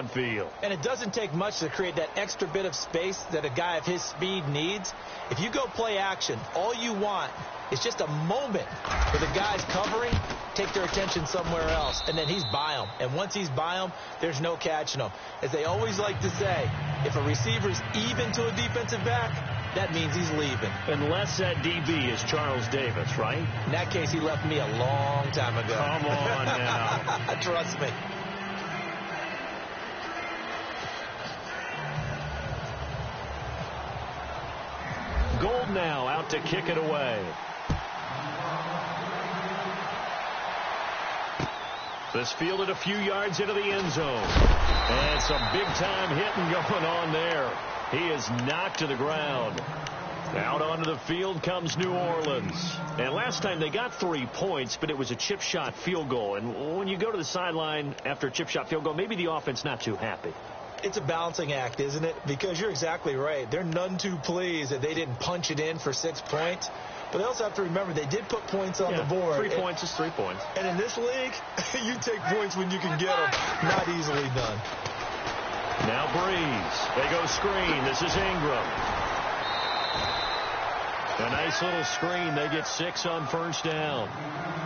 downfield. And it doesn't take much to create that extra bit of space that a guy of his speed needs. If you go play action, all you want is just a moment where the guys covering take their attention somewhere else, and then he's by them. And once he's by them, there's no catching him. As they always like to say, if a receiver's even to a defensive back, that means he's leaving. Unless that DB is Charles Davis, right? In that case, he left me a long time ago. Come on now. Trust me. Gold now out to kick it away. This fielded a few yards into the end zone. And some big-time hitting going on there. He is knocked to the ground. Out onto the field comes New Orleans. And last time they got 3 points, but it was a chip shot field goal. And when you go to the sideline after a chip shot field goal, maybe the offense not too happy. It's a balancing act, isn't it? Because you're exactly right. They're none too pleased that they didn't punch it in for 6 points. But they also have to remember they did put points on the board. 3 points is 3 points. And in this league, you take points when you can get them. Not easily done. Now Breeze. They go screen. This is Ingram. A nice little screen. They get 6 on first down.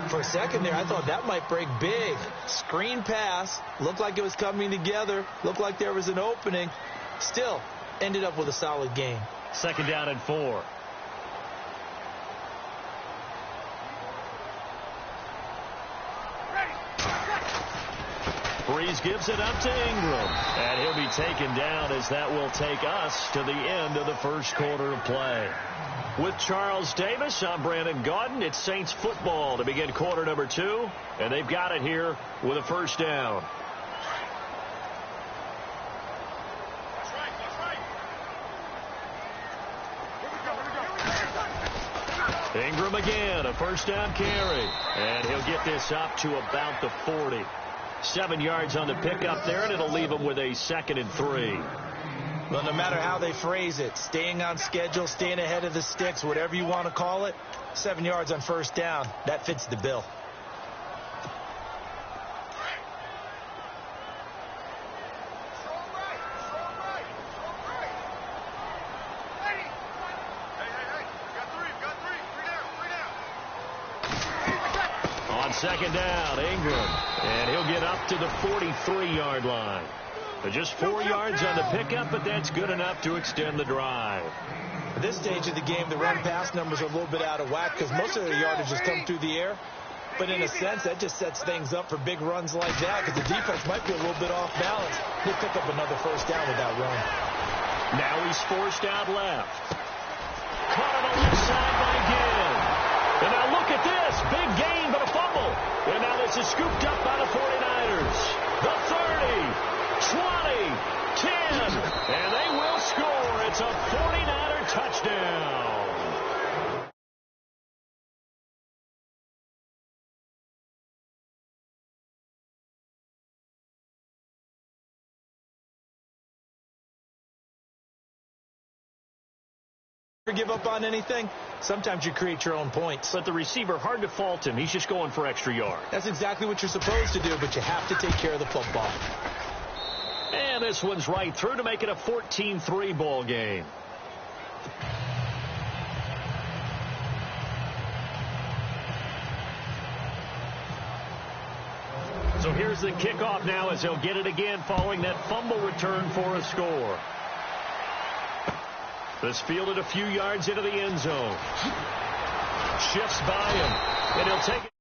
For a second there, I thought that might break big. Screen pass. Looked like it was coming together. Looked like there was an opening. Still, ended up with a solid game. 2nd down and 4. Breeze gives it up to Ingram. And he'll be taken down as that will take us to the end of the first quarter of play. With Charles Davis, I'm Brandon Gaudin. It's Saints football to begin quarter number 2. And they've got it here with a first down. Ingram again, a first down carry. And he'll get this up to about the 40. 7 yards on the pickup there, and it'll leave him with a 2nd and 3. Well, no matter how they phrase it, staying on schedule, staying ahead of the sticks, whatever you want to call it, 7 yards on first down, that fits the bill. On 2nd down, Ingram, and he'll get up to the 43-yard line. Just 4 yards on the pickup, but that's good enough to extend the drive. At this stage of the game, the run-pass numbers are a little bit out of whack because most of their yardage has come through the air. But in a sense, that just sets things up for big runs like that because the defense might be a little bit off balance. He'll pick up another first down with that run. Now he's forced out left. Caught on the left side by Gill. And now look at this. Big gain, but a fumble. And now this is scooped up by the 49ers. The 30. 20, 10, and they will score. It's a 49er touchdown. Ever give up on anything? Sometimes you create your own points. But the receiver, hard to fault him. He's just going for extra yards. That's exactly what you're supposed to do, but you have to take care of the football. And this one's right through to make it a 14-3 ball game. So here's the kickoff now as he'll get it again following that fumble return for a score. This fielded a few yards into the end zone. Shifts by him, and he'll take it.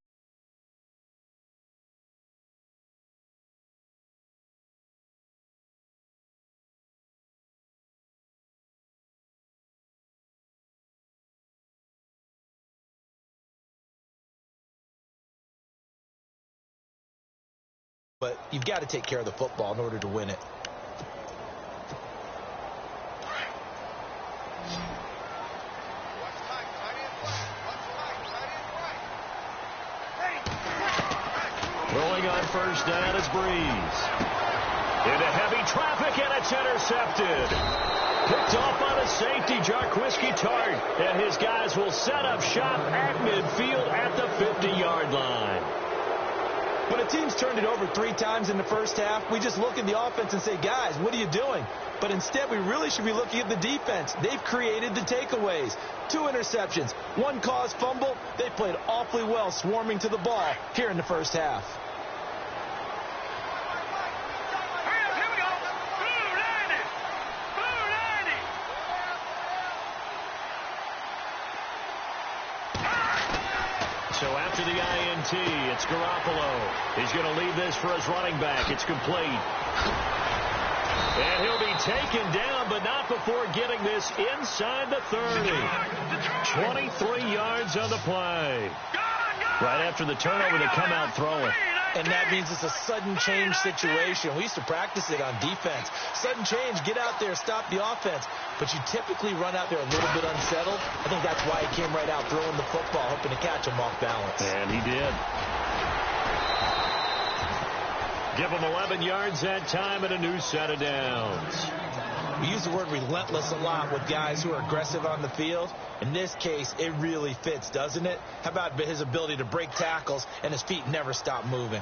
But you've got to take care of the football in order to win it. Rolling on first down is Breeze. Into heavy traffic, and it's intercepted. Picked off by the safety, Jarquiski Tart. And his guys will set up shop at midfield at the 50-yard line. When a team's turned it over 3 times in the first half, we just look at the offense and say, guys, what are you doing? But instead, we really should be looking at the defense. They've created the takeaways. 2 interceptions, 1 caused fumble. They played awfully well swarming to the ball here in the first half. So after the INT, it's Garoppolo. He's going to leave this for his running back. It's complete. And he'll be taken down, but not before getting this inside the 30. 23 yards on the play. Right after the turnover, they come out throwing. And that means it's a sudden change situation. We used to practice it on defense. Sudden change, get out there, stop the offense. But you typically run out there a little bit unsettled. I think that's why he came right out throwing the football, hoping to catch him off balance. And he did. Give him 11 yards that time and a new set of downs. We use the word relentless a lot with guys who are aggressive on the field. In this case, it really fits, doesn't it? How about his ability to break tackles and his feet never stop moving?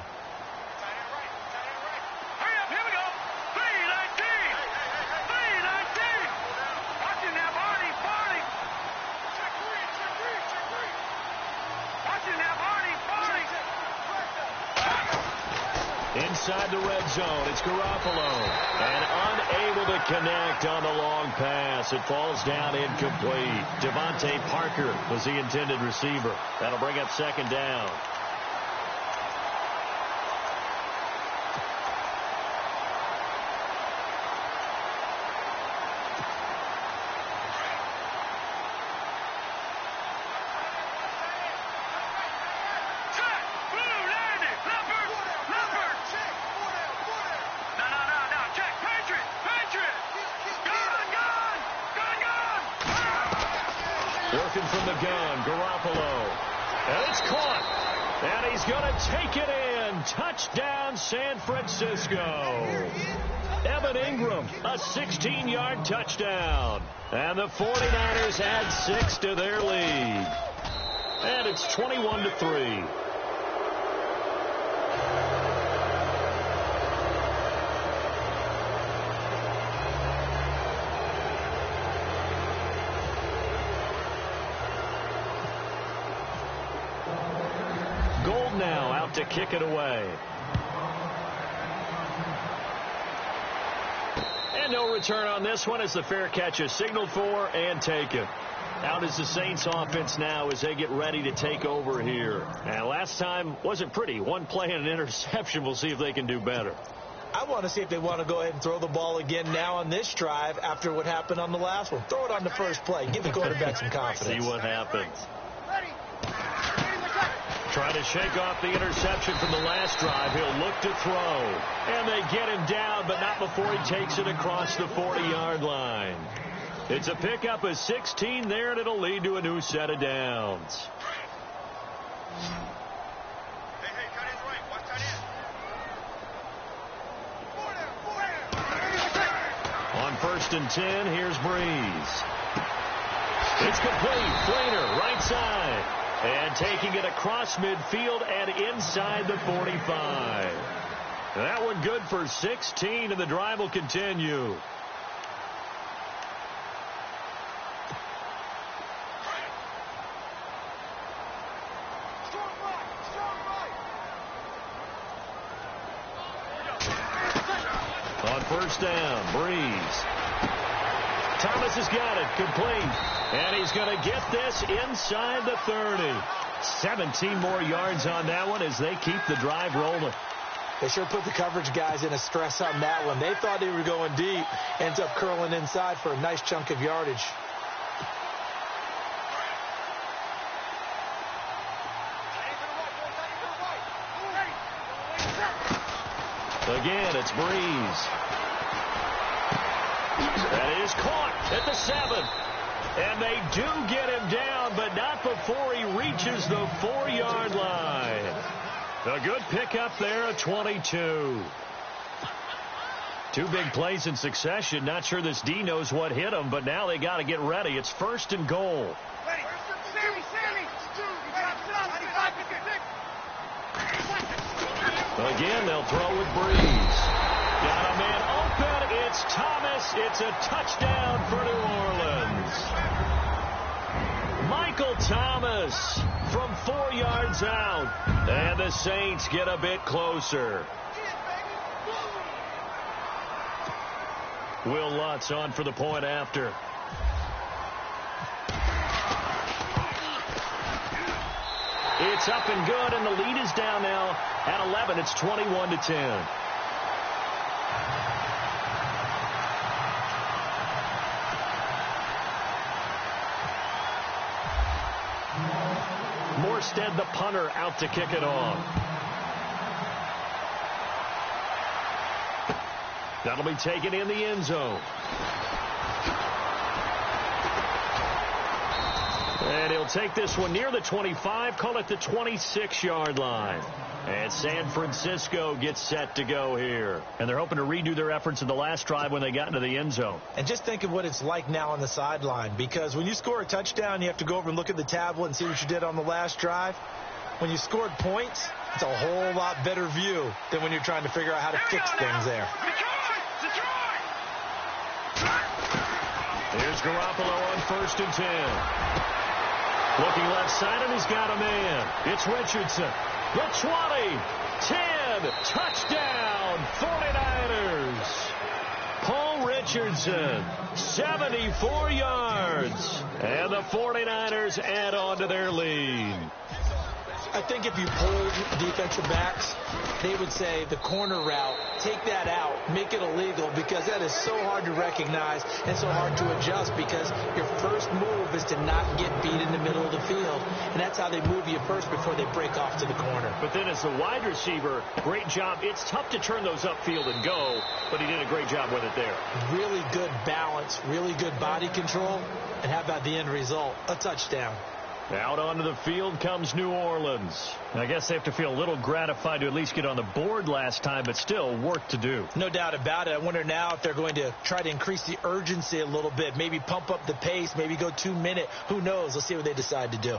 Inside the red zone, it's Garoppolo. And unable to connect on the long pass. It falls down incomplete. Devontae Parker was the intended receiver. That'll bring up second down. Working from the gun, Garoppolo. And it's caught. And he's going to take it in. Touchdown, San Francisco. Evan Ingram, a 16-yard touchdown. And the 49ers add 6 to their lead. And it's 21-3. Now out to kick it away. And no return on this one as the fair catch is signaled for and taken. Out is the Saints offense now as they get ready to take over here. And last time wasn't pretty. 1 play and an interception. We'll see if they can do better. I want to see if they want to go ahead and throw the ball again now on this drive after what happened on the last one. Throw it on the first play. Give the quarterback some confidence. See what happens. Trying to shake off the interception from the last drive. He'll look to throw. And they get him down, but not before he takes it across the 40-yard line. It's a pickup of 16 there, and it'll lead to a new set of downs. On 1st and 10, here's Breeze. It's complete. Flainer, right side. And taking it across midfield and inside the 45. That one good for 16, and the drive will continue. On 1st down, Breeze. Thomas has got it, complete. And he's going to get this inside the 30. 17 more yards on that one as they keep the drive rolling. They sure put the coverage guys in a stress on that one. They thought they were going deep. Ends up curling inside for a nice chunk of yardage. Again, it's Breeze. That is caught at the 7. And they do get him down, but not before he reaches the 4-yard line. A good pickup there at 22. 2 big plays in succession. Not sure this D knows what hit him, but now they got to get ready. It's 1st and goal. Again, they'll throw with Breeze. Got a man open. It's Thomas. It's a touchdown for New Orleans. Michael Thomas from 4 yards out. And the Saints get a bit closer. Will Lutz on for the point after. It's up and good, and the lead is down now at 11. It's 21-10. Morstead, the punter, out to kick it off. That'll be taken in the end zone. And he'll take this one near the 25, call it the 26-yard line. And San Francisco gets set to go here. And they're hoping to redo their efforts in the last drive when they got into the end zone. And just think of what it's like now on the sideline, because when you score a touchdown, you have to go over and look at the tablet and see what you did on the last drive. When you scored points, it's a whole lot better view than when you're trying to figure out how to fix things there. Here's Garoppolo on 1st and 10. Looking left side, and he's got a man. It's Richardson. The 20, 10, touchdown, 49ers. Paul Richardson, 74 yards. And the 49ers add on to their lead. I think if you polled defensive backs, they would say the corner route, take that out, make it illegal, because that is so hard to recognize and so hard to adjust, because your first move is to not get beat in the middle of the field. And that's how they move you first before they break off to the corner. But then as the wide receiver, great job. It's tough to turn those upfield and go, but he did a great job with it there. Really good balance, really good body control. And how about the end result? A touchdown. Out onto the field comes New Orleans. I guess they have to feel a little gratified to at least get on the board last time, but still work to do. No doubt about it. I wonder now if they're going to try to increase the urgency a little bit, maybe pump up the pace, maybe go 2 minute. Who knows? Let's see what they decide to do.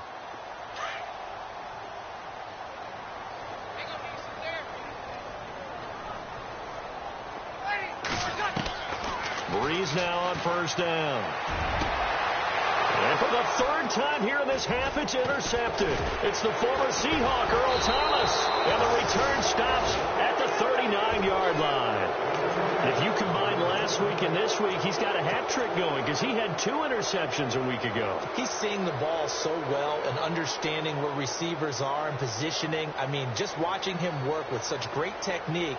Breeze now on 1st down. And for the 3rd time here in this half, it's intercepted. It's the former Seahawk, Earl Thomas. And the return stops at the 39-yard line. If you combine last week and this week, he's got a hat trick going because he had 2 interceptions a week ago. He's seeing the ball so well and understanding where receivers are and positioning. I mean, just watching him work with such great technique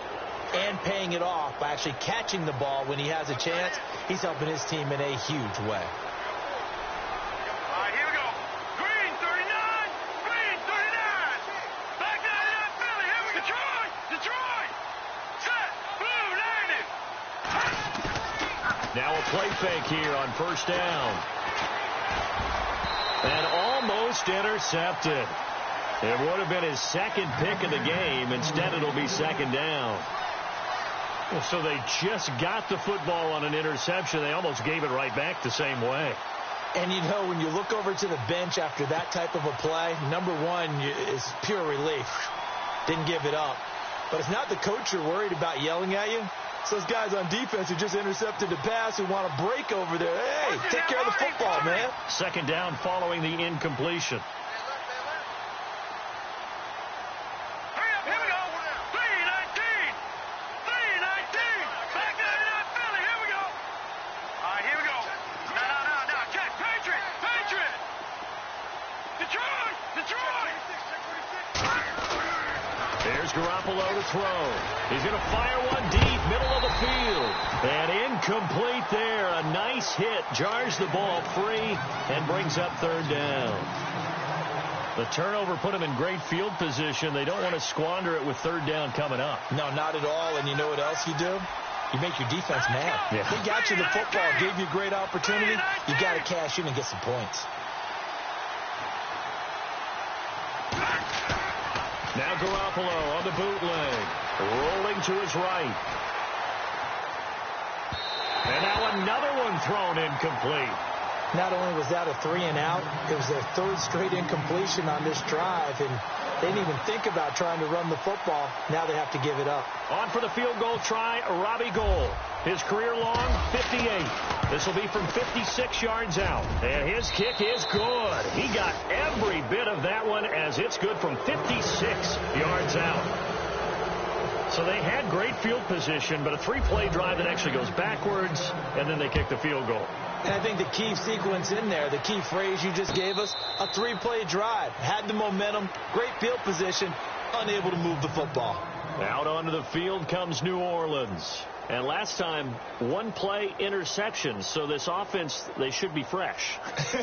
and paying it off by actually catching the ball when he has a chance, he's helping his team in a huge way. Now a play fake here on 1st down. And almost intercepted. It would have been his 2nd pick of the game. Instead, it'll be 2nd down. Well, so they just got the football on an interception. They almost gave it right back the same way. And, you know, when you look over to the bench after that type of a play, number one is pure relief. Didn't give it up. But it's not the coach you're worried about yelling at you. It's those guys on defense who just intercepted the pass who want to break over there. Hey, take care of the football, man. 2nd down following the incompletion. Here's Garoppolo to throw. He's going to fire one deep, middle of the field. And incomplete there. A nice hit. Jars the ball free and brings up 3rd down. The turnover put him in great field position. They don't want to squander it with 3rd down coming up. No, not at all. And you know what else you do? You make your defense mad. Yeah. They got you the football, gave you a great opportunity. You got to cash in and get some points. Now Garoppolo on the bootleg. Rolling to his right. And now another one thrown incomplete. Not only was that a 3 and out, it was their 3rd straight incompletion on this drive. And They didn't even think about trying to run the football. Now they have to give it up. On for the field goal try, Robbie Gould. His career long, 58. This will be from 56 yards out. And his kick is good. He got every bit of that one as it's good from 56 yards out. So they had great field position, but a three-play drive that actually goes backwards, and then they kick the field goal. And I think the key sequence in there, the key phrase you just gave us, a three-play drive. Had the momentum, great field position, unable to move the football. Out onto the field comes New Orleans. And last time, one-play interception. So this offense, they should be fresh.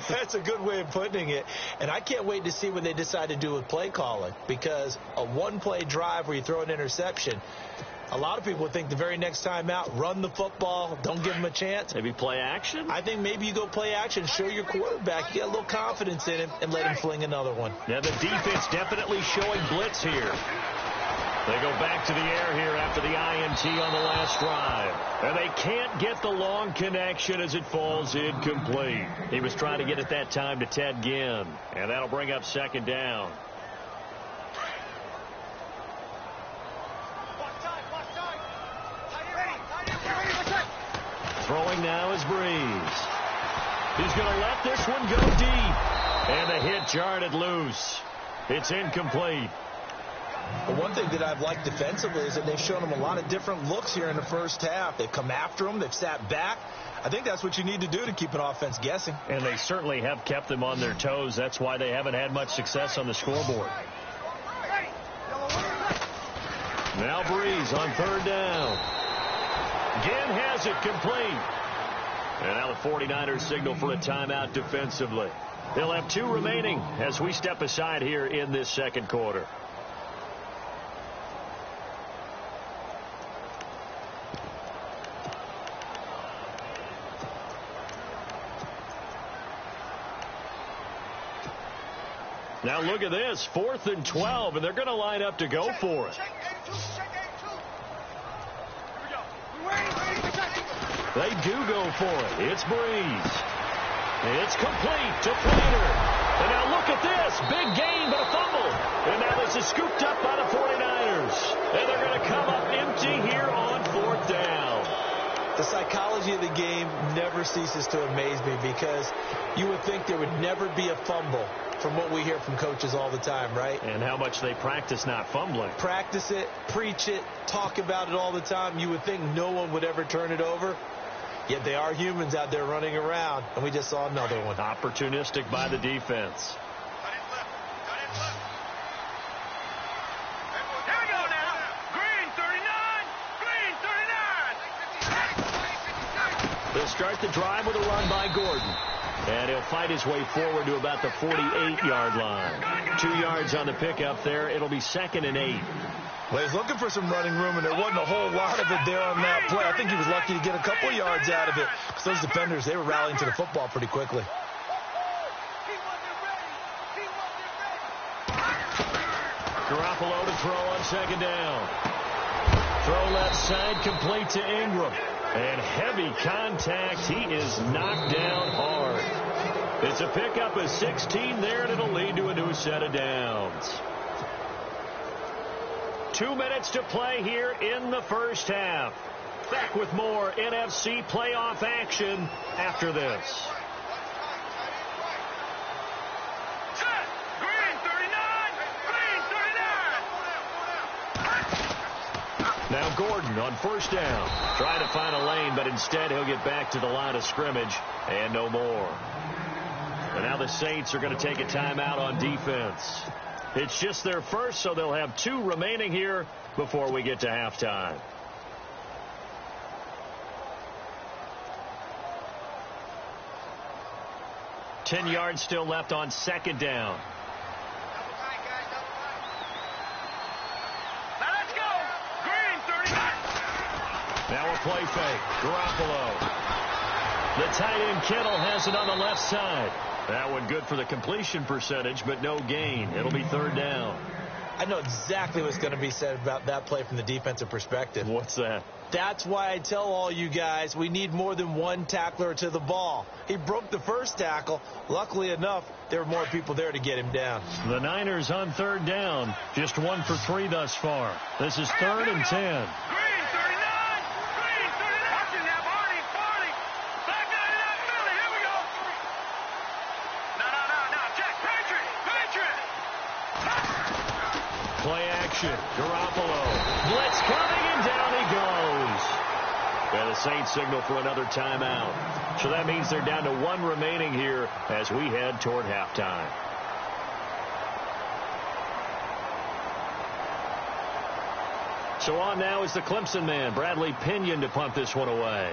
That's a good way of putting it. And I can't wait to see what they decide to do with play calling. Because a one-play drive where you throw an interception, a lot of people think the very next time out, run the football, don't give them a chance. Maybe play action? I think maybe you go play action, show your quarterback, get a little confidence in him, and let him fling another one. Yeah, the defense definitely showing blitz here. They go back to the air here after the INT on the last drive. And they can't get the long connection as it falls incomplete. He was trying to get it that time to Ted Ginn. And that'll bring up second down. Throwing now is Breeze. He's going to let this one go deep. And the hit jarred it loose. It's incomplete. But one thing that I've liked defensively is that they've shown him a lot of different looks here in the first half. They've come after him. They've sat back. I think that's what you need to do to keep an offense guessing. And they certainly have kept them on their toes. That's why they haven't had much success on the scoreboard. Now Breeze on third down. Ginn has it complete. And now the 49ers signal for a timeout defensively. They'll have 2 remaining as we step aside here in this second quarter. Now look at this, 4th and 12, and they're going to line up to go for it. They do go for it. It's Breeze. It's complete to Prater. And now look at this, big gain but a fumble. And now this is scooped up by the 49ers. And they're going to come up empty here on 4th down. The psychology of the game never ceases to amaze me because you would think there would never be a fumble from what we hear from coaches all the time, right? And how much they practice not fumbling. Practice it, preach it, talk about it all the time. You would think no one would ever turn it over. Yet they are humans out there running around, and we just saw another one. Opportunistic by the defense. Here we go now. Green 39. Green 39. They'll start the drive with a run by Gordon. And he'll fight his way forward to about the 48-yard line. 2 yards on the pickup there. It'll be 2nd and 8. Well, he's looking for some running room, and there wasn't a whole lot of it there on that play. I think he was lucky to get a couple yards out of it because those defenders, they were rallying to the football pretty quickly. Garoppolo to throw on 2nd down. Throw left side, complete to Ingram. And heavy contact. He is knocked down hard. It's a pickup of 16 there, and it'll lead to a new set of downs. 2 minutes to play here in the first half. Back with more NFC playoff action after this. Green 39. Green 39. Now Gordon on 1st down. Trying to find a lane, but instead he'll get back to the line of scrimmage and no more. And now the Saints are going to take a timeout on defense. It's just their first, so they'll have 2 remaining here before we get to halftime. Ten yards still left on 2nd down. Now let's go. Green 39. Now a play fake. Garoppolo. The tight end Kittle has it on the left side. That one good for the completion percentage, but no gain. It'll be 3rd down. I know exactly what's going to be said about that play from the defensive perspective. What's that? That's why I tell all you guys we need more than one tackler to the ball. He broke the first tackle. Luckily enough, there were more people there to get him down. The Niners on 3rd down. Just 1 for 3 thus far. This is 3rd and 10. Green 39. Green 39. Watching that, Barney. Back 99, Philly. Here we go. No. Jack, Patriot. Play action. Garoppolo. Blitz coming, and down he goes. And the Saints signal for another timeout. So that means they're down to 1 remaining here as we head toward halftime. So on now is the Clemson man, Bradley Pinion, to punt this one away.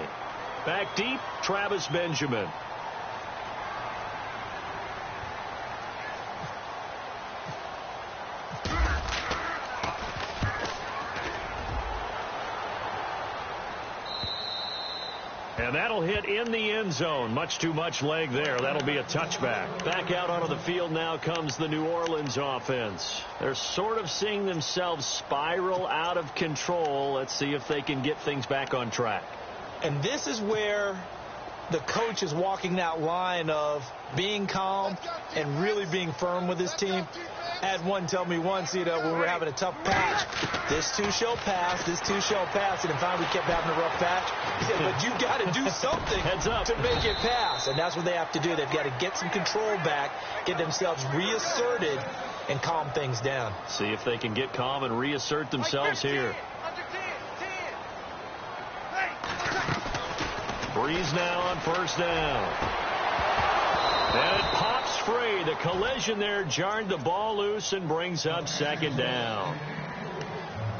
Back deep, Travis Benjamin. And that'll hit in the end zone. Much too much leg there. That'll be a touchback. Back out onto the field now comes the New Orleans offense. They're sort of seeing themselves spiral out of control. Let's see if they can get things back on track. And this is where the coach is walking that line of being calm and really being firm with his team. I had one tell me once, when we were having a tough patch, this too shall pass, and then finally we kept having a rough patch. He said, but you got to do something Heads up. to make it pass, and that's what they have to do. They've got to get some control back, get themselves reasserted, and calm things down. See if they can get calm and reassert themselves here. Breeze now on 1st down. And it pops free. The collision there jarred the ball loose and brings up 2nd down.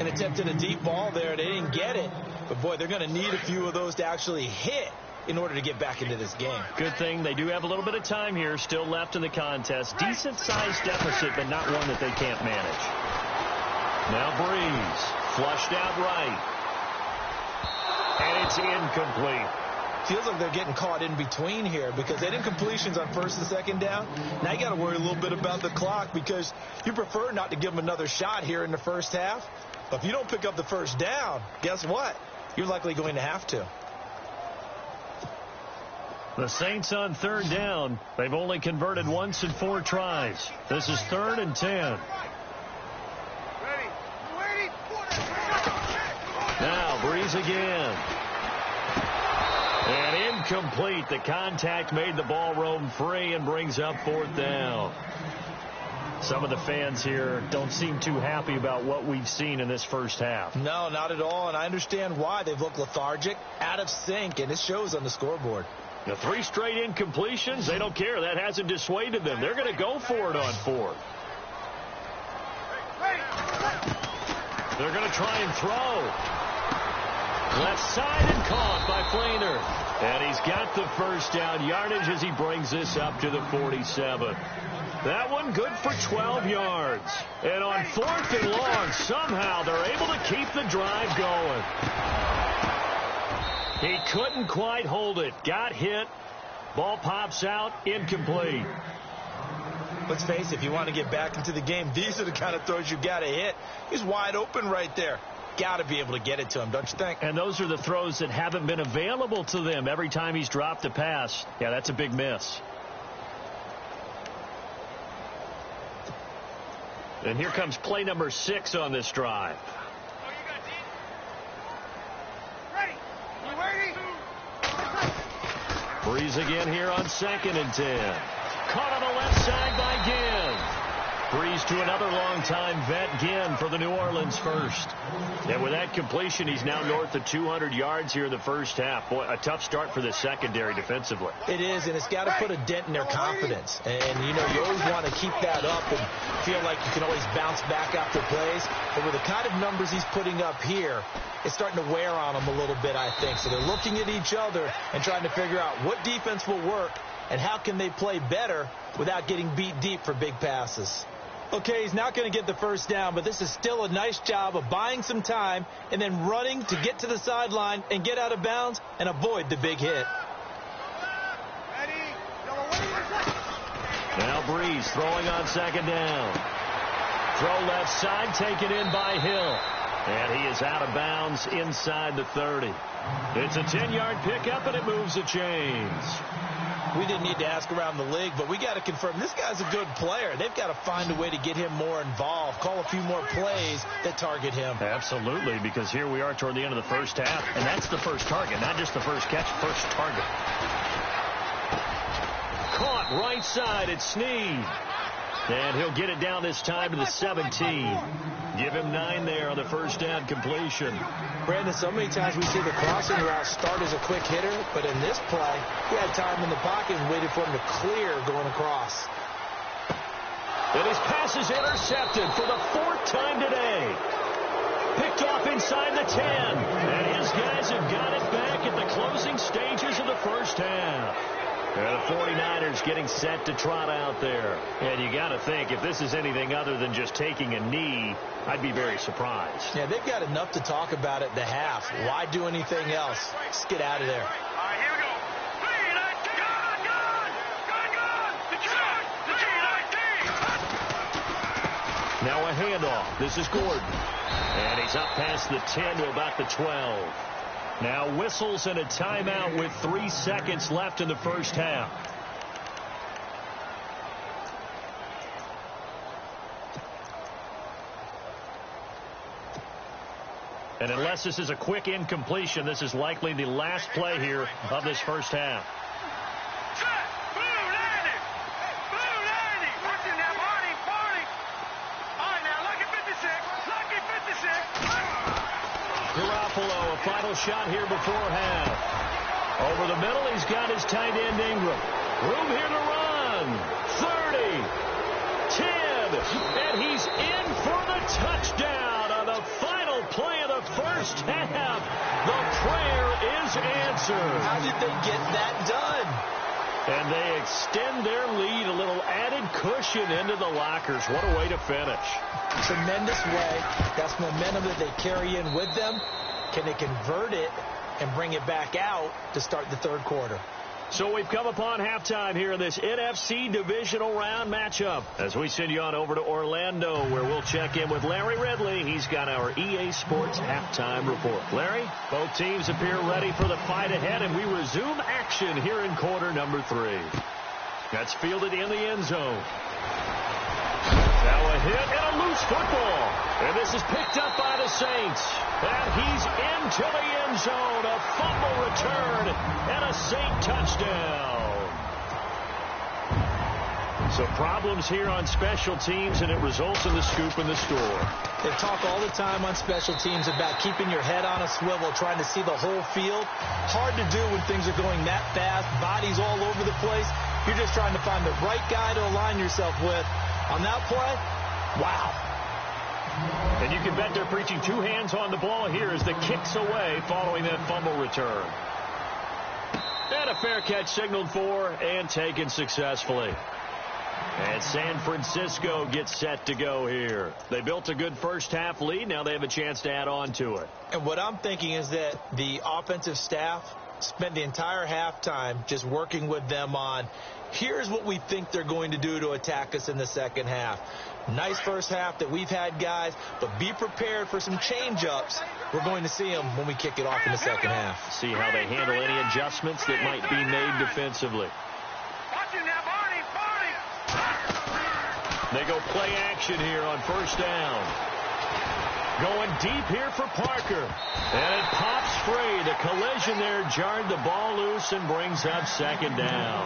And attempted a deep ball there. They didn't get it. But, boy, they're going to need a few of those to actually hit in order to get back into this game. Good thing they do have a little bit of time here still left in the contest. Decent-sized deficit, but not one that they can't manage. Now Breeze. Flushed out right. And it's incomplete. Feels like they're getting caught in between here because they didn't completions on 1st and 2nd down. Now you got to worry a little bit about the clock because you prefer not to give them another shot here in the first half. But if you don't pick up the 1st down, guess what? You're likely going to have to. The Saints on 3rd down. They've only converted once in 4 tries. This is 3rd and 10. Now Breeze again. And incomplete. The contact made the ball roam free and brings up 4th down. Some of the fans here don't seem too happy about what we've seen in this first half. No, not at all. And I understand why. They've looked lethargic, out of sync, and it shows on the scoreboard. The 3 straight incompletions, they don't care. That hasn't dissuaded them. They're going to go for it on 4th. They're going to try and throw. Left side and caught by Fleener. And he's got the 1st down yardage as he brings this up to the 47. That one good for 12 yards. And on 4th and long, somehow they're able to keep the drive going. He couldn't quite hold it. Got hit. Ball pops out. Incomplete. Let's face it, if you want to get back into the game, these are the kind of throws you got to hit. He's wide open right there. Got to be able to get it to him, don't you think? And those are the throws that haven't been available to them every time he's dropped a pass. Yeah, that's a big miss. And here comes play number 6 on this drive. Breeze again here on 2nd and 10. Caught on the left side by Ginn. Breeze to another long-time vet, Ginn, for the New Orleans 1st. And with that completion, he's now north of 200 yards here in the first half. Boy, a tough start for the secondary defensively. It is, and it's got to put a dent in their confidence. And, you always want to keep that up and feel like you can always bounce back after plays. But with the kind of numbers he's putting up here, it's starting to wear on them a little bit, I think. So they're looking at each other and trying to figure out what defense will work and how can they play better without getting beat deep for big passes. Okay, he's not going to get the 1st down, but this is still a nice job of buying some time and then running to get to the sideline and get out of bounds and avoid the big hit. Now Breeze throwing on 2nd down. Throw left side, taken in by Hill. And he is out of bounds inside the 30. It's a 10-yard pickup, and it moves the chains. We didn't need to ask around the league, but we got to confirm this guy's a good player. They've got to find a way to get him more involved, call a few more plays that target him. Absolutely, because here we are toward the end of the first half, and that's the first target, not just the first catch, first target. Caught right side, it's Snead. And he'll get it down this time to the 17. Give him 9 there on the first down completion. Brandon, so many times we see the crossing route start as a quick hitter, but in this play, he had time in the pocket and waited for him to clear going across. And his pass is intercepted for the 4th time today. Picked off inside the 10. And his guys have got it back at the closing stages of the first half. And the 49ers getting set to trot out there. And you got to think, if this is anything other than just taking a knee, I'd be very surprised. Yeah, they've got enough to talk about at the half. Why do anything else? Just get out of there. All right, here we go. Now a handoff. This is Gordon. And he's up past the 10 to about the 12. Now whistles and a timeout with 3 seconds left in the first half. And unless this is a quick incompletion, this is likely the last play here of this first half. Garoppolo, a final shot here before half. Over the middle, he's got his tight end Ingram. Room here to run. 30, 10, and he's in for the touchdown on the final play of the first half. The prayer is answered. How did they get that done? And they extend their lead, a little added cushion into the lockers. What a way to finish. Tremendous way. That's momentum that they carry in with them. Can they convert it and bring it back out to start the third quarter? So we've come upon halftime here in this NFC divisional round matchup as we send you on over to Orlando, where we'll check in with Larry Ridley. He's got our EA Sports halftime report. Larry, both teams appear ready for the fight ahead, and we resume action here in quarter number 3. That's fielded in the end zone. Now a hit and a loose football. And this is picked up by the Saints. And he's into the end zone. A fumble return and a Saint touchdown. So problems here on special teams, and it results in the scoop in the score. They talk all the time on special teams about keeping your head on a swivel, trying to see the whole field. Hard to do when things are going that fast, bodies all over the place. You're just trying to find the right guy to align yourself with. On that play, wow. And you can bet they're preaching 2 hands on the ball here as the kick's away following that fumble return. And a fair catch signaled for and taken successfully. And San Francisco gets set to go here. They built a good first half lead. Now they have a chance to add on to it. And what I'm thinking is that the offensive staff spent the entire halftime just working with them on, here's what we think they're going to do to attack us in the second half. Nice first half that we've had, guys, but be prepared for some change-ups. We're going to see them when we kick it off in the second half. See how they handle any adjustments that might be made defensively. They go play action here on first down. Going deep here for Parker. And it pops free. The collision there jarred the ball loose and brings up second down.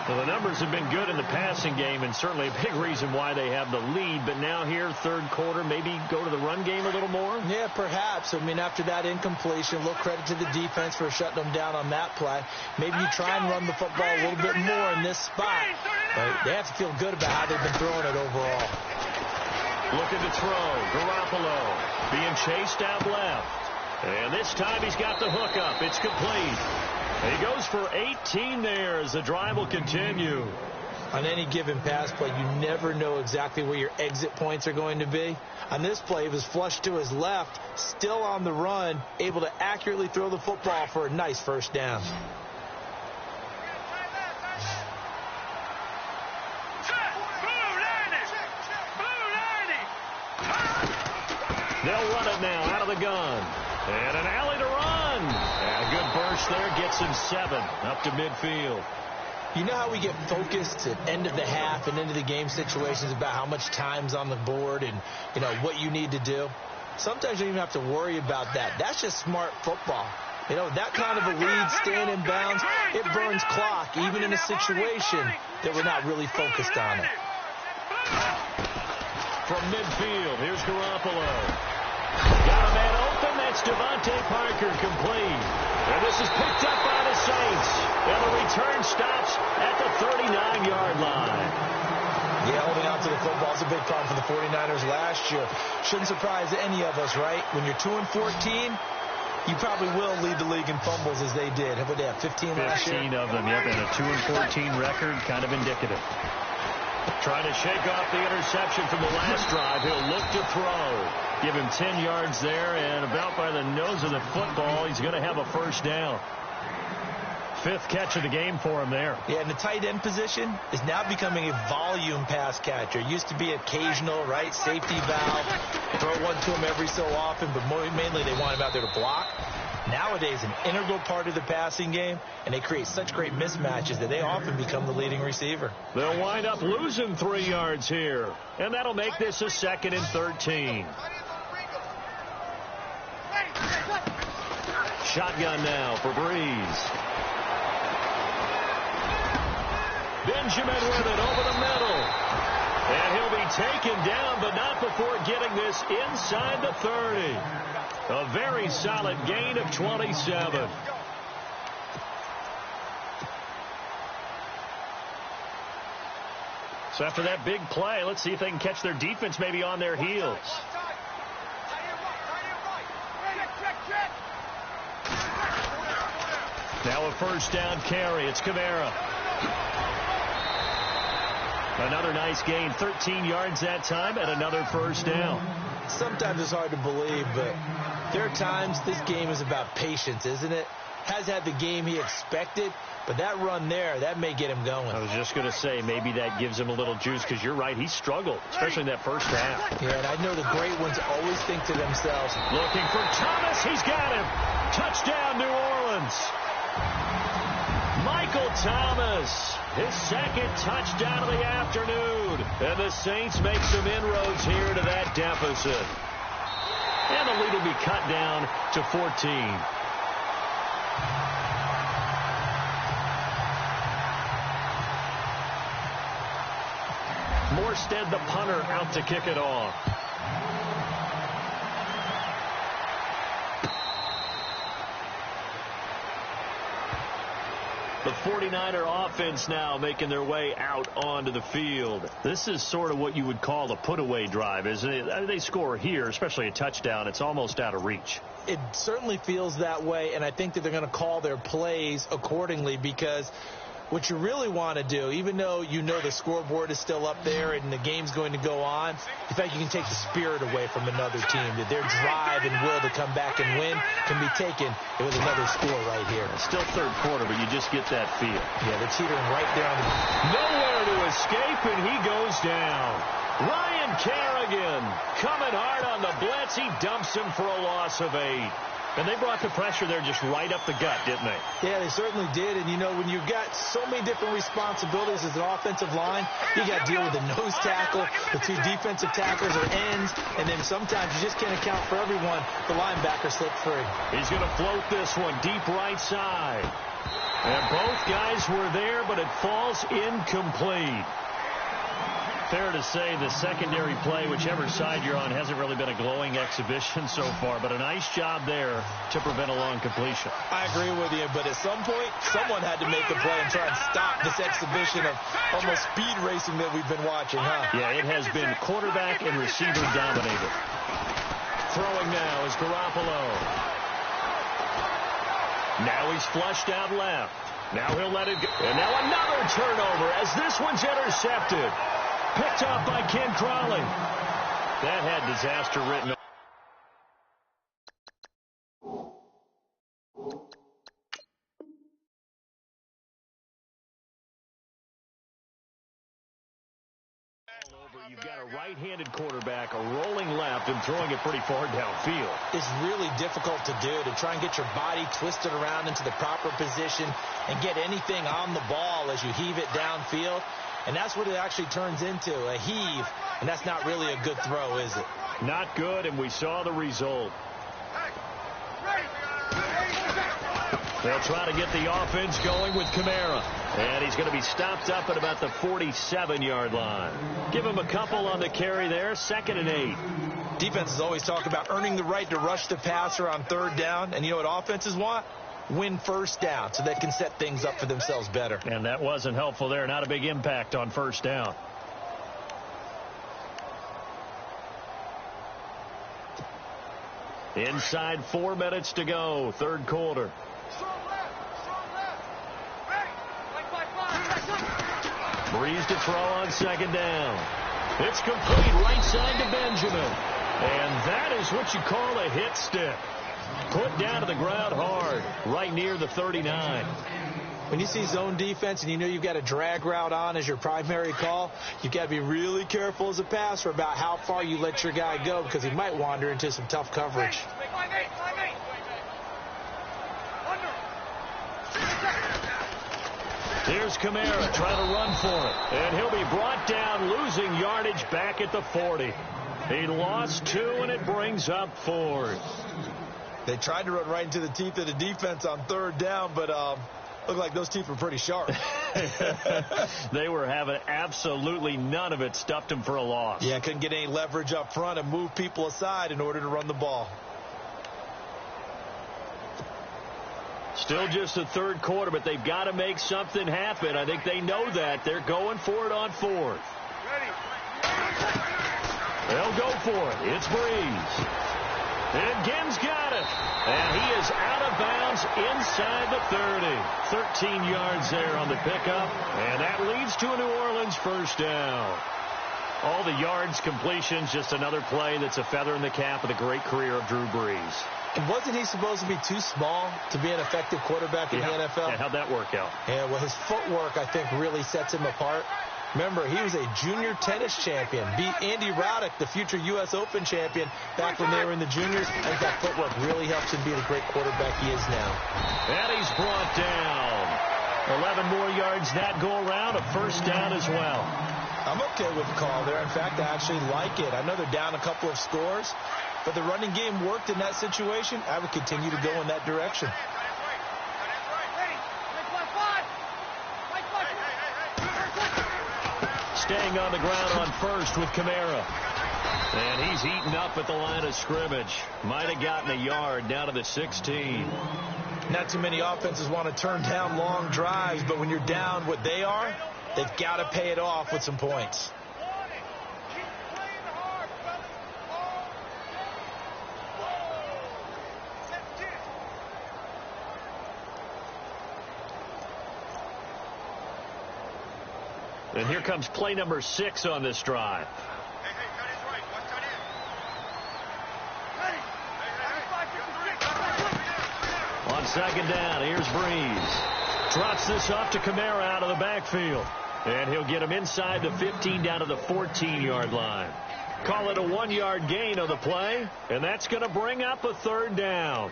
Well, the numbers have been good in the passing game, and certainly a big reason why they have the lead. But now here, third quarter, maybe go to the run game a little more? Yeah, perhaps. I mean, after that incompletion, a little credit to the defense for shutting them down on that play. Maybe you try and run the football a little bit more in this spot. But they have to feel good about how they've been throwing it overall. Looking to throw. Garoppolo being chased out left. And this time he's got the hook up. It's complete. He goes for 18 there as the drive will continue. On any given pass play, you never know exactly where your exit points are going to be. On this play, he was flushed to his left, still on the run, able to accurately throw the football for a nice first down. They'll run it now out of the gun. And an alley to run. And a good burst there gets him 7 up to midfield. You know how we get focused at end of the half and into the game situations about how much time's on the board and, you know, what you need to do? Sometimes you don't even have to worry about that. That's just smart football. You know, that kind of a lead, staying in bounds, it burns clock, even in a situation that we're not really focused on it. From midfield, here's Garoppolo. Got a man open. That's Devontae Parker complete. And this is picked up by the Saints. And the return stops at the 39-yard line. Yeah, holding on to the football is a big problem for the 49ers last year. Shouldn't surprise any of us, right? When you're 2-14, you probably will lead the league in fumbles as they did. How about they have 15 last year? 15 of them, yep, and a 2-14 record, kind of indicative. Trying to shake off the interception from the last drive. He'll look to throw. Give him 10 yards there, and about by the nose of the football, he's going to have a first down. 5th catch of the game for him there. Yeah, and the tight end position is now becoming a volume pass catcher. It used to be occasional, right, safety valve. Throw one to him every so often, but mainly they want him out there to block. Nowadays, an integral part of the passing game, and they create such great mismatches that they often become the leading receiver. They'll wind up losing 3 yards here, and that'll make this a 2nd and 13. Shotgun now for Breeze. Benjamin with it over the middle. And he'll be taken down, but not before getting this inside the 30. A very solid gain of 27. So after that big play, let's see if they can catch their defense maybe on their heels. Now a first down carry. It's Kamara. Another nice gain, 13 yards that time, and another first down. Sometimes it's hard to believe, but there are times this game is about patience, isn't it? Has had the game he expected, but that run there, that may get him going. I was just going to say, maybe that gives him a little juice, because you're right, he struggled, especially in that first half. Yeah, and I know the great ones always think to themselves, looking for Thomas, he's got him. Touchdown, New Orleans. Michael Thomas, his 2nd touchdown of the afternoon. And the Saints make some inroads here to that deficit. And the lead will be cut down to 14. Morstead, the punter, out to kick it off. The 49er offense now making their way out onto the field. This is sort of what you would call a put-away drive, isn't it? I mean, they score here, especially a touchdown. It's almost out of reach. It certainly feels that way, and I think that they're going to call their plays accordingly, because what you really want to do, even though you know the scoreboard is still up there and the game's going to go on, in fact, you can take the spirit away from another team, that their drive and will to come back and win can be taken with another score right here. It's still 3rd quarter, but you just get that feel. Yeah, they're teetering right there on the... Nowhere to escape, and he goes down. Ryan Kerrigan coming hard on the blitz. He dumps him for a loss of 8. And they brought the pressure there just right up the gut, didn't they? Yeah, they certainly did. And, you know, when you've got so many different responsibilities as an offensive line, you got to deal with the nose tackle, the 2 defensive tacklers or ends, and then sometimes you just can't account for everyone. The linebacker slipped free. He's going to float this one deep right side. And both guys were there, but it falls incomplete. Fair to say the secondary play, whichever side you're on, hasn't really been a glowing exhibition so far, but a nice job there to prevent a long completion. I agree with you, but at some point, someone had to make the play and try and stop this exhibition of almost speed racing that we've been watching, huh? Yeah, it has been quarterback and receiver dominated. Throwing now is Garoppolo. Now he's flushed out left. Now he'll let it go. And now another turnover as this one's intercepted. Picked off by Ken Crawley. That had disaster written on. All over You've got a right-handed quarterback, a rolling left, and throwing it pretty far downfield. It's really difficult to do, to try and get your body twisted around into the proper position and get anything on the ball as you heave it downfield. And that's what it actually turns into, a heave. And that's not really a good throw, is it? Not good, and we saw the result. They'll try to get the offense going with Kamara. And he's going to be stopped up at about the 47-yard line. Give him a couple on the carry there, 2nd and 8. Defenses always talk about earning the right to rush the passer on 3rd down. And you know what offenses want? Win 1st down so they can set things up for themselves better. And that wasn't helpful there. Not a big impact on 1st down. Inside 4 minutes to go, 3rd quarter. Breeze to throw on 2nd down. It's complete right side to Benjamin. And that is what you call a hit stick. Put down to the ground hard, right near the 39. When you see zone defense and you know you've got a drag route on as your primary call, you've got to be really careful as a passer about how far you let your guy go because he might wander into some tough coverage. Here's Kamara trying to run for it. And he'll be brought down, losing yardage back at the 40. He lost 2, and it brings up 4th. They tried to run right into the teeth of the defense on 3rd down, but looked like those teeth were pretty sharp. They were having absolutely none of it. Stuffed him for a loss. Yeah, couldn't get any leverage up front and move people aside in order to run the ball. Still just the 3rd quarter, but they've got to make something happen. I think they know that. They're going for it on 4th. They'll go for it. It's Breeze. And Ginn's got it. And he is out of bounds inside the 30. 13 yards there on the pickup. And that leads to a New Orleans 1st down. All the yards, completions, just another play that's a feather in the cap of the great career of Drew Brees. And wasn't he supposed to be too small to be an effective quarterback in the NFL? Yeah, how'd that work out? Yeah, well, his footwork, I think, really sets him apart. Remember, he was a junior tennis champion. Beat Andy Roddick, the future U.S. Open champion, back when they were in the juniors. I think that footwork really helps him be the great quarterback he is now. And he's brought down. 11 more yards that go around, a 1st down as well. I'm okay with the call there. In fact, I actually like it. I know they're down a couple of scores, but the running game worked in that situation. I would continue to go in that direction. Staying on the ground on 1st with Kamara. And he's eaten up at the line of scrimmage. Might have gotten a yard down to the 16. Not too many offenses want to turn down long drives, but when you're down what they are, they've got to pay it off with some points. And here comes play number 6 on this drive. On 2nd down, here's Breeze. Trots this off to Kamara out of the backfield. And he'll get him inside the 15 down to the 14-yard line. Call it a 1-yard gain on the play. And that's going to bring up a 3rd down.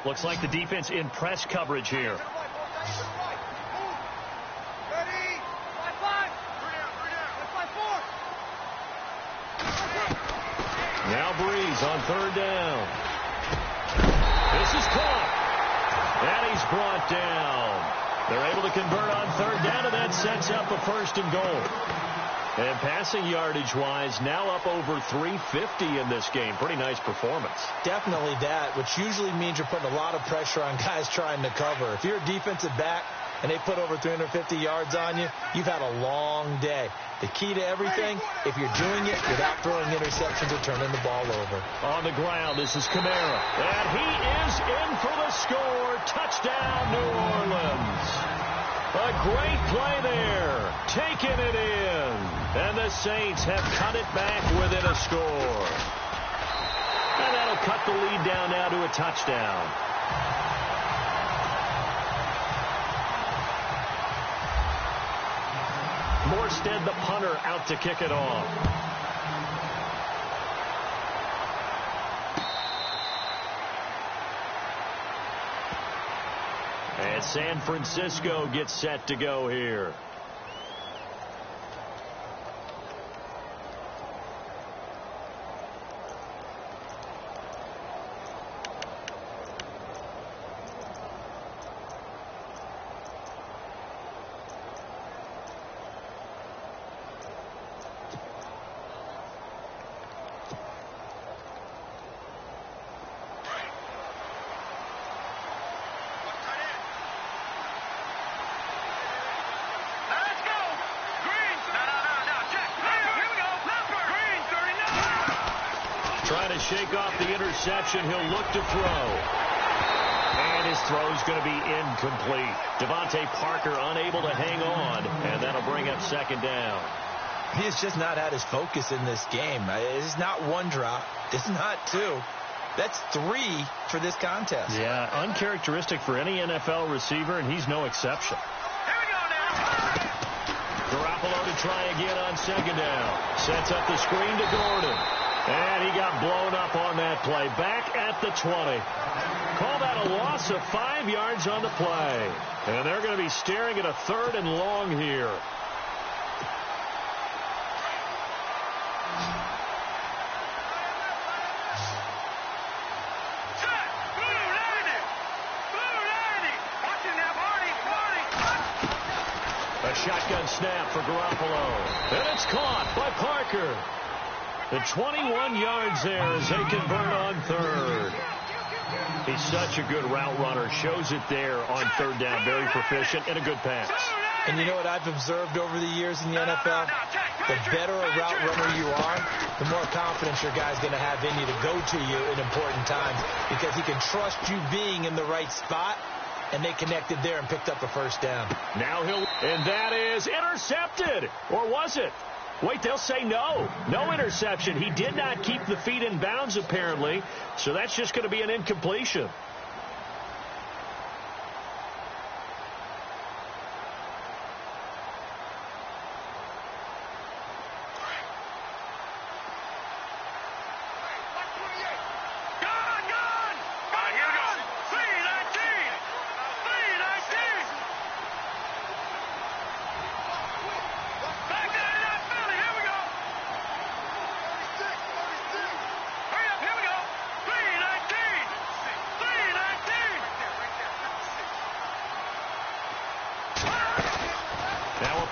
Looks like the defense in press coverage here. Now Breeze on 3rd down. This is caught. And he's brought down. They're able to convert on 3rd down, and that sets up a 1st and goal. And passing yardage-wise, now up over 350 in this game. Pretty nice performance. Definitely that, which usually means you're putting a lot of pressure on guys trying to cover. If you're a defensive back and they put over 350 yards on you, you've had a long day. The key to everything, if you're doing it without throwing interceptions or turning the ball over. On the ground, this is Kamara. And he is in for the score. Touchdown, New Orleans. A great play there. Taking it in. And the Saints have cut it back within a score. And that'll cut the lead down now to a touchdown. Morstead, the punter, out to kick it off. And San Francisco gets set to go here. Trying to shake off the interception. He'll look to throw. And his throw's going to be incomplete. Devontae Parker unable to hang on, and that'll bring up second down. He has just not had his focus in this game. It's not one drop. It's not two. That's three for this contest. Yeah, uncharacteristic for any NFL receiver, and he's no exception. Here we go now. Garoppolo to try again on second down. Sets up the screen to Gordon. And he got blown up on that play. Back at the 20. Call that a loss of 5 yards on the play. And they're going to be staring at a 3rd and long here. A shotgun snap for Garoppolo. And it's caught by Parker. The 21 yards there as they convert on 3rd. He's such a good route runner. Shows it there on 3rd down. Very proficient and a good pass. And you know what I've observed over the years in the NFL? The better a route runner you are, the more confidence your guy's going to have in you to go to you in important times because he can trust you being in the right spot, and they connected there and picked up a 1st down. Now and that is intercepted. Or was it? Wait, they'll say no. No interception. He did not keep the feet in bounds, apparently. So that's just going to be an incompletion.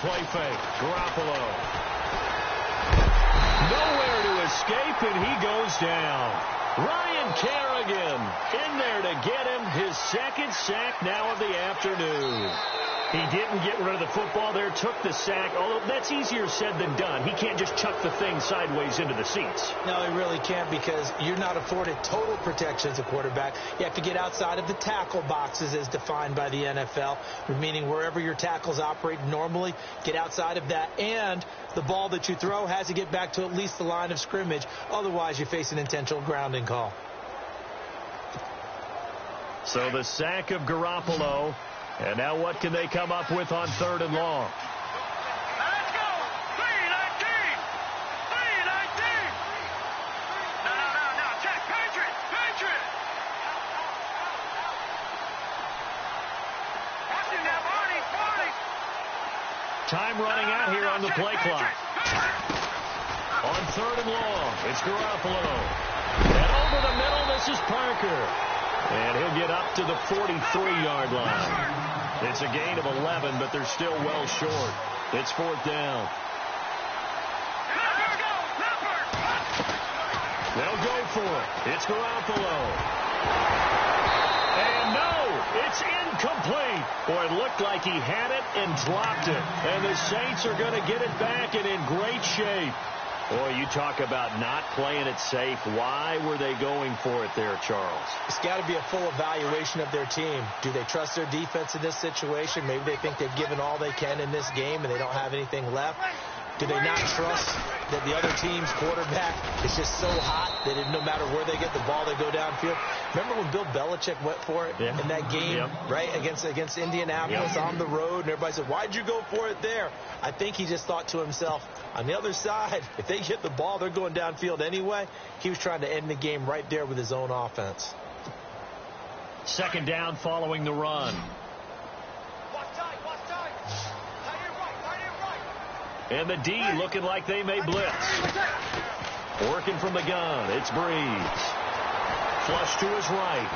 Play fake. Garoppolo. Nowhere to escape, and he goes down. Ryan Kerrigan in there to get him his 2nd sack now of the afternoon. He didn't get rid of the football there, took the sack, although that's easier said than done. He can't just chuck the thing sideways into the seats. No, he really can't because you're not afforded total protection as a quarterback. You have to get outside of the tackle boxes as defined by the NFL, meaning wherever your tackles operate normally, get outside of that, and the ball that you throw has to get back to at least the line of scrimmage. Otherwise, you face an intentional grounding call. So the sack of Garoppolo. And now what can they come up with on 3rd and long? Let's go. 3-19. 3-19. No. Check. Patriot. Watch him now, Barney. Time running out here on the play clock. On 3rd and long, it's Garoppolo. And over the middle, this is Parker. And he'll get up to the 43-yard line. It's a gain of 11, but they're still well short. It's 4th down. They'll go for it. It's Garoppolo. And no, it's incomplete. Boy, it looked like he had it and dropped it. And the Saints are going to get it back and in great shape. Boy, you talk about not playing it safe. Why were they going for it there, Charles? It's got to be a full evaluation of their team. Do they trust their defense in this situation? Maybe they think they've given all they can in this game and they don't have anything left. Do they not trust that the other team's quarterback is just so hot that no matter where they get the ball, they go downfield? Remember when Bill Belichick went for it in that game, right, against Indianapolis on the road, and everybody said, why'd you go for it there? I think he just thought to himself, on the other side, if they get the ball, they're going downfield anyway. He was trying to end the game right there with his own offense. Second down following the run. And the D looking like they may blitz. Working from the gun, it's Breeze. Flush to his right.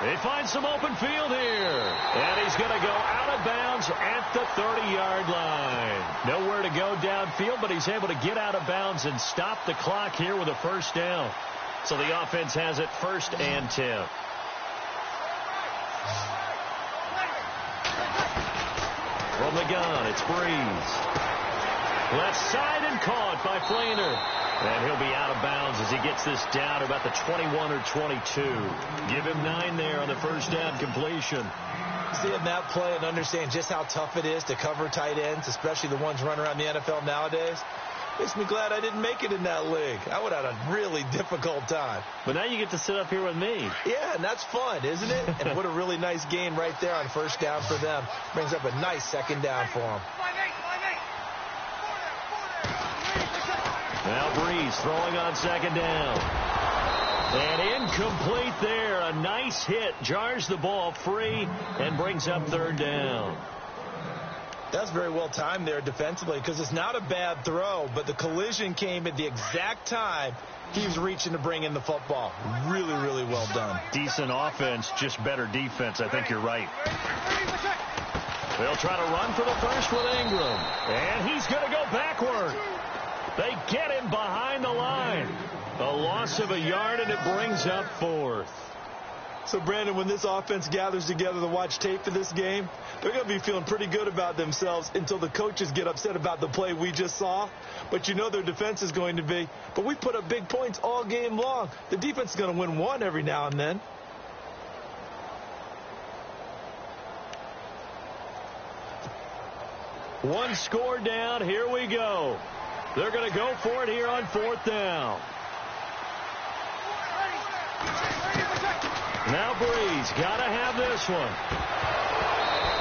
They find some open field here. And he's going to go out of bounds at the 30-yard line. Nowhere to go downfield, but he's able to get out of bounds and stop the clock here with a first down. So the offense has it 1st and 10. From the gun, it's Breeze. Left side and caught by Flainer. And he'll be out of bounds as he gets this down to about the 21 or 22. Give him 9 there on the first down completion. Seeing that play and understand just how tough it is to cover tight ends, especially the ones running around the NFL nowadays, makes me glad I didn't make it in that league. I would have had a really difficult time. But now you get to sit up here with me. Yeah, and that's fun, isn't it? And what a really nice gain right there on first down for them. Brings up a nice second down for them. Now Breeze throwing on second down. And incomplete there. A nice hit. Jars the ball free and brings up third down. That's very well timed there defensively because it's not a bad throw, but the collision came at the exact time he was reaching to bring in the football. Really, really well done. Decent offense, just better defense. I think you're right. They'll try to run for the first with Ingram. And he's going to go backward. They get him behind the line. A loss of a yard, and it brings up 4th. So, Brandon, when this offense gathers together to watch tape for this game, they're going to be feeling pretty good about themselves until the coaches get upset about the play we just saw. But you know their defense is going to be, but we put up big points all game long. The defense is going to win one every now and then. One score down. Here we go. They're going to go for it here on 4th down. Now Breeze got to have this one.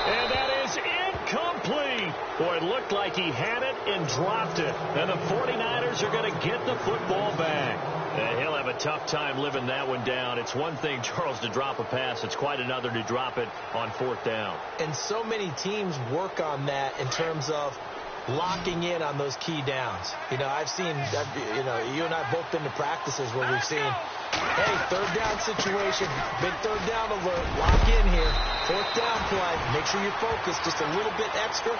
And that is incomplete. Boy, it looked like he had it and dropped it. And the 49ers are going to get the football back. And he'll have a tough time living that one down. It's one thing, Charles, to drop a pass. It's quite another to drop it on 4th down. And so many teams work on that in terms of locking in on those key downs. You know, I've seen, you and I have both been to practices where we've seen, hey, third down situation, big third down alert, lock in here, 4th down play, make sure you're focused just a little bit extra.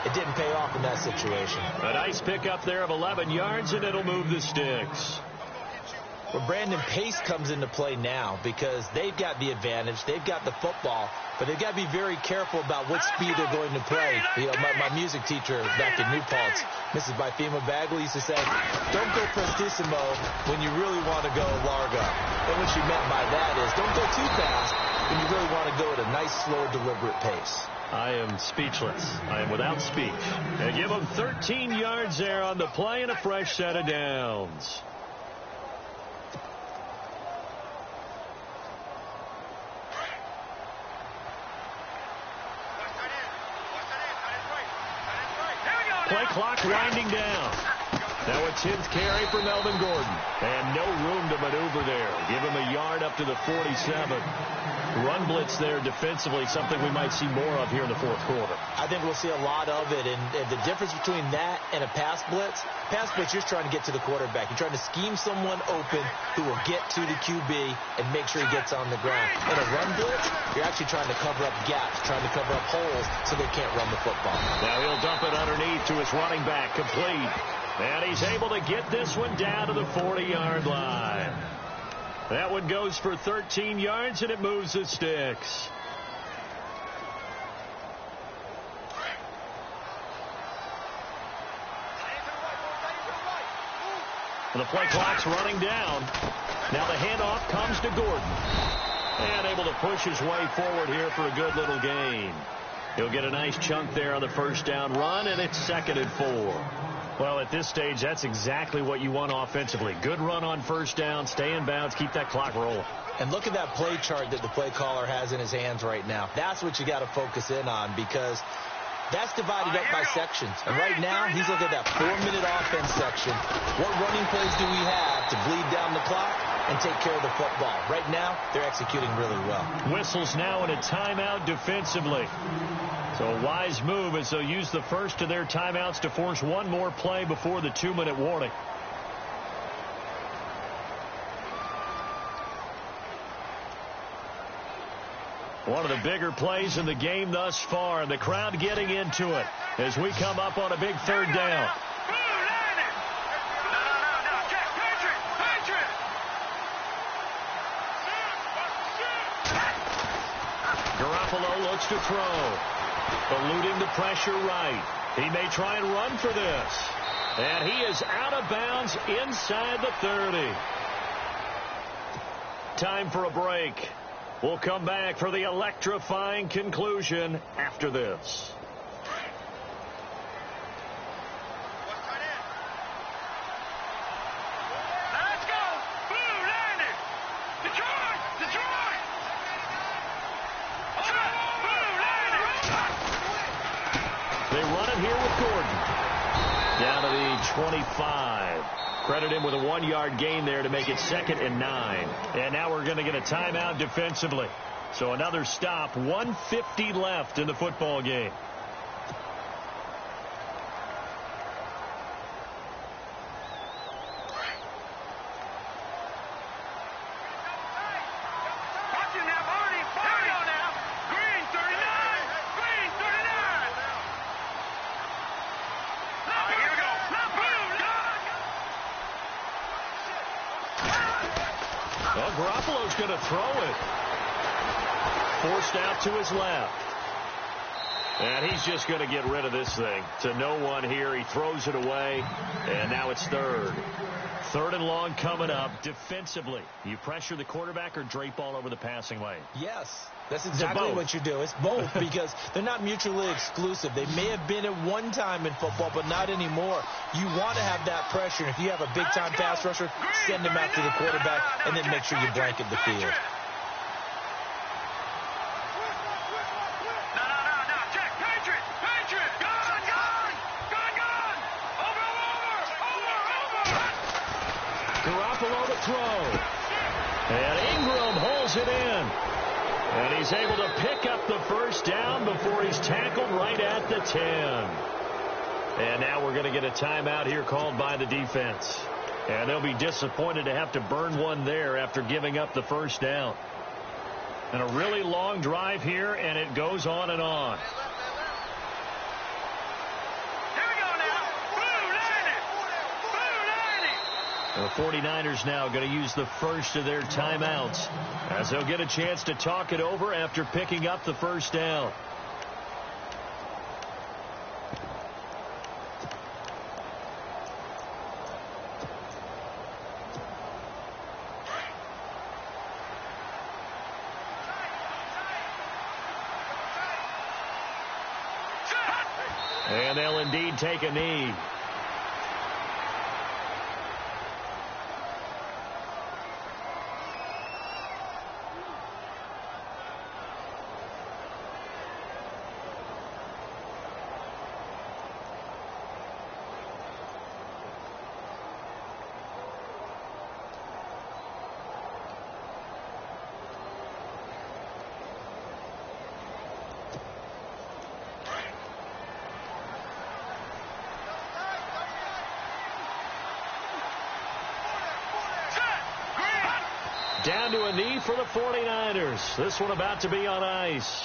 It didn't pay off in that situation. A nice pickup there of 11 yards, and it'll move the sticks. Well, Brandon, pace comes into play now because they've got the advantage. They've got the football, but they've got to be very careful about what speed they're going to play. You know, my music teacher back in New Paltz, Mrs. Byfema Bagley, used to say, don't go prestissimo when you really want to go largo. And what she meant by that is don't go too fast when you really want to go at a nice, slow, deliberate pace. I am speechless. I am without speech. And give them 13 yards there on the play and a fresh set of downs. Play clock winding down. Now a 10th carry for Melvin Gordon. And no room to maneuver there. Give him a yard up to the 47. Run blitz there defensively, something we might see more of here in the 4th quarter. I think we'll see a lot of it. And the difference between that and a pass blitz, you're just trying to get to the quarterback. You're trying to scheme someone open who will get to the QB and make sure he gets on the ground. In a run blitz, you're actually trying to cover up gaps, trying to cover up holes so they can't run the football. Now he'll dump it underneath to his running back, complete. And he's able to get this one down to the 40-yard line. That one goes for 13 yards, and it moves the sticks. The play clock's running down. Now the handoff comes to Gordon. And able to push his way forward here for a good little gain. He'll get a nice chunk there on the first down run, and it's 2nd and 4. Well, at this stage, that's exactly what you want offensively. Good run on first down, stay in bounds, keep that clock rolling. And look at that play chart that the play caller has in his hands right now. That's what you got to focus in on, because that's divided up by sections. And right now, he's looking at that 4-minute offense section. What running plays do we have to bleed down the clock and take care of the football? Right now, they're executing really well. Whistles now in a timeout defensively. So a wise move as they'll use the first of their timeouts to force one more play before the 2-minute warning. One of the bigger plays in the game thus far. The crowd getting into it as we come up on a big 3rd down. Garoppolo looks to throw. Eluding the pressure right. He may try and run for this. And he is out of bounds inside the 30. Time for a break. We'll come back for the electrifying conclusion after this. Let's go! Blue landed! Detroit! Detroit! Blue landed! They run it here with Gordon. Down to the 25. Credit him with a 1-yard gain there to make it 2nd and 9. And now we're going to get a timeout defensively. So another stop, 1:50 left in the football game. Watching that party! Here we go now! Green 39! Green 39! Here we go! Well, Garoppolo's going to throw it. Forced out to his left. And he's just going to get rid of this thing. To no one here. He throws it away. And now it's 3rd. 3rd and long coming up defensively. You pressure the quarterback or drape all over the passing lane? Yes, that's exactly what you do. It's both, because they're not mutually exclusive. They may have been at one time in football, but not anymore. You want to have that pressure. And if you have a big-time pass rusher, send him after the quarterback, and then make sure you blanket the field. No, check! Patriot! Gun! Over! Garoppolo to throw. And Ingram holds it in. And he's able to pick up the first down before he's tackled right at the 10. And now we're going to get a timeout here called by the defense. And they'll be disappointed to have to burn one there after giving up the first down. And a really long drive here, and it goes on and on. The 49ers now going to use the first of their timeouts as they'll get a chance to talk it over after picking up the first down. And they'll indeed take a knee. Down to a knee for the 49ers. This one about to be on ice.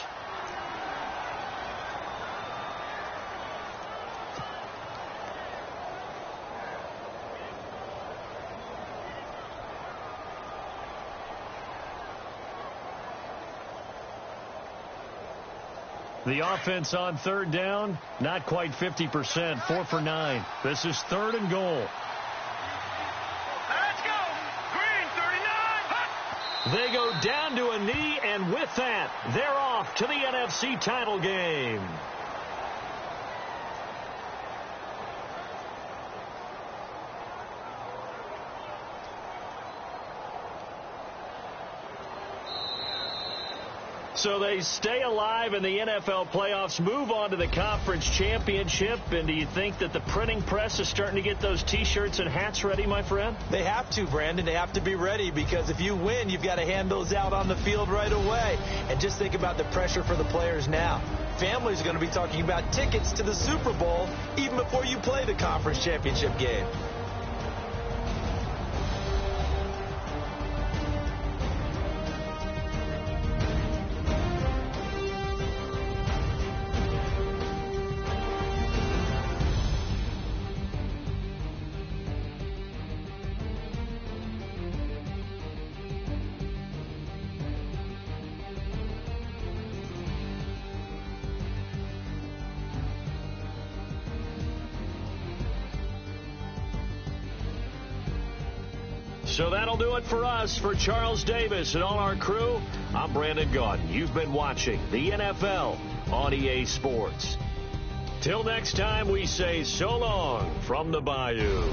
The offense on 3rd down, not quite 50%, 4 for 9. This is 3rd and goal. They go down to a knee, and with that, they're off to the NFC title game. So they stay alive in the NFL playoffs, move on to the conference championship. And do you think that the printing press is starting to get those T-shirts and hats ready, my friend? They have to, Brandon. They have to be ready, because if you win, you've got to hand those out on the field right away. And just think about the pressure for the players now. Families are going to be talking about tickets to the Super Bowl even before you play the conference championship game. So that'll do it for us. For Charles Davis and all our crew, I'm Brandon Gaudin. You've been watching the NFL on EA Sports. Till next time, we say so long from the Bayou.